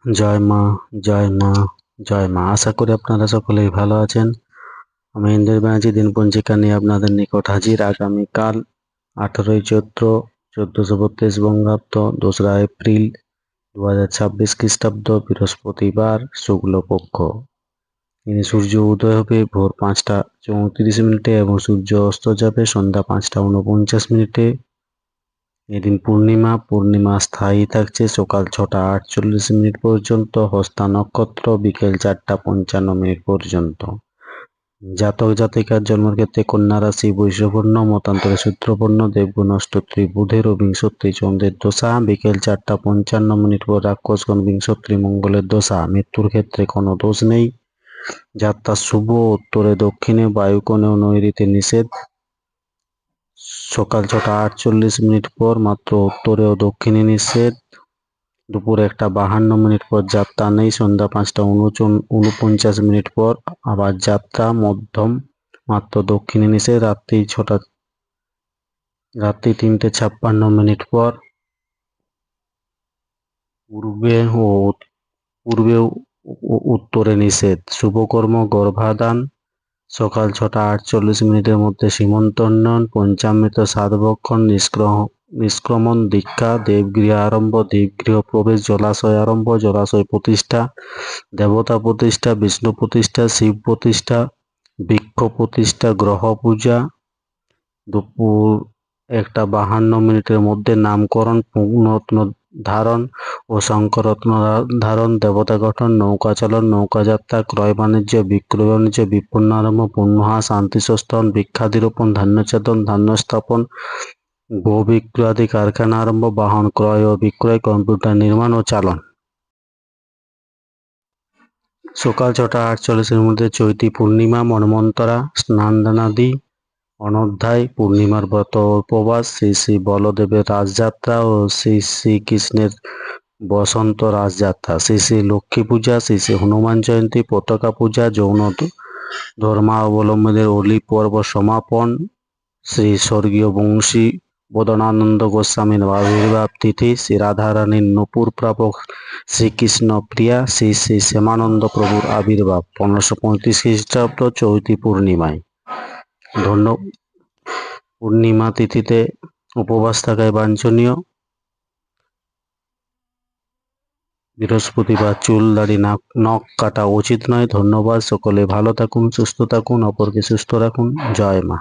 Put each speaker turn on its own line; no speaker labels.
জয় মা, জয় মা, জয় মা। আশা করি আপনারা সকলেই ভালো আছেন। আমি ইন্দ্র ব্যানার্জি দিনপঞ্জিকা নিয়ে আপনাদের নিকট হাজির। আগামীকাল 18ই চৈত্র 1432 বঙ্গাব্দ 2রা এপ্রিল 2026 খ্রিস্টাব্দ বৃহস্পতিবার শুক্লপক্ষ। সূর্য উদয় হবে ভোর 5টা 34 মিনিটে এবং সূর্য অস্ত যাবে সন্ধ্যা 5টা 49 মিনিটে। এদিন পূর্ণিমা স্থায়ী থাকছে সকাল 6টা 48 মিনিট পর্যন্ত, হস্তা নক্ষত্র বিকেল 4টা 55 মিনিট পর্যন্ত। জাতক জাতিকার জন্মের ক্ষেত্রে কন্যা রাশি বৈশ্যপূর্ণ, মতান্তরে সূত্রপূর্ণ, দেবগুণ অষ্টত্রী বুধের ও বিংশত্রী চন্দ্রের দশা, বিকেল 4টা 55 মিনিট পর রাক্ষসগণ বিংশত্রী মঙ্গলের দশা। মৃত্যুর ক্ষেত্রে কোনো দোষ নেই। যাত্রা শুভ, উত্তরে দক্ষিণে বায়ুকোণে ও নৈঋত্যে নিষেধ। সকাল 6টা 48 মিনিট পর মাত্র উত্তরে ও দক্ষিণে নিষেধ। দুপুর 1টা 52 মিনিট পর যাত্রা নেই। সন্ধ্যা 5টা 49 মিনিট পর আবার যাত্রা মধ্যম, মাত্র দক্ষিণে নিষেধ। রাত্রি 3টে 56 মিনিট পর পূর্বে উত্তরে নিষেধ। শুভকর্ম গর্ভাধান। সকাল 6টা 48 মিনিটের মধ্যে সীমন্তোন্নয়ন, পঞ্চামৃত সাতভক্ষণ, নিষ্ক্রমণ, দীক্ষা, দেবগৃহ আরম্ভ, দেবগৃহ প্রবেশ, জলাশয় আরম্ভ, জলাশয় প্রতিষ্ঠা, দেবতা প্রতিষ্ঠা, বিষ্ণু প্রতিষ্ঠা, শিব প্রতিষ্ঠা, বৃক্ষ প্রতিষ্ঠা, গ্রহ পূজা। দুপুর 1টা 52 মিনিটের মধ্যে নামকরণ, পুণ্যরত্ন ধারণ ও শঙ্কররত্ন ধারণ, দেবতা গঠন, নৌকা চালন, নৌকা যাত্রা, ক্রয় বাণিজ্য, বিক্রয় বাণিজ্য, বিপন্ন আরম্ভ, পুণ্যহা, শান্তিসস্তন, বৃক্ষাদিরোপণ, ধান্যচ্ছেদন, ধান্য স্থাপন, গো বিক্রয় আদি কারখানা আরম্ভ, বাহন ক্রয় ও বিক্রয়, কম্পিউটার নির্মাণ ও চালন। সকাল 6টা 48-এর মধ্যে চৈতি পূর্ণিমা, মন্বন্তরা, স্নান-দানাদি, অনধ্যায়, পূর্ণিমার ব্রত উপবাস, শ্রী শ্রী বলদেবের রাজযাত্রা ও শ্রী শ্রীকৃষ্ণের বসন্ত রাজযাত্রা, শ্রী শ্রী লক্ষ্মী পূজা, শ্রী শ্রী হনুমান জয়ন্তী, পতাকা পূজা, যৌন ধর্মাবলম্বীদের হোলি পর্ব সমাপন, শ্রী স্বর্গীয় বংশী বদনানন্দ গোস্বামীর আবির্ভাব তিথি, শ্রী রাধারানীর নূপুর প্রাপক শ্রীকৃষ্ণ প্রিয়া, শ্রী শ্রী শ্যামানন্দ প্রভুর আবির্ভাব 1535 খ্রিস্টাব্দ চৈতি পূর্ণিমায়। পূর্ণিমা তিথিতে উপবাস থাকায় বাঞ্ছনীয়। বৃহস্পতিবার চুল দাড়ি নখ কাটা উচিত নয়। ধন্যবাদ। সকলে ভালো থাকুন, সুস্থ থাকুন, অপরকে সুস্থ রাখুন। জয় মা।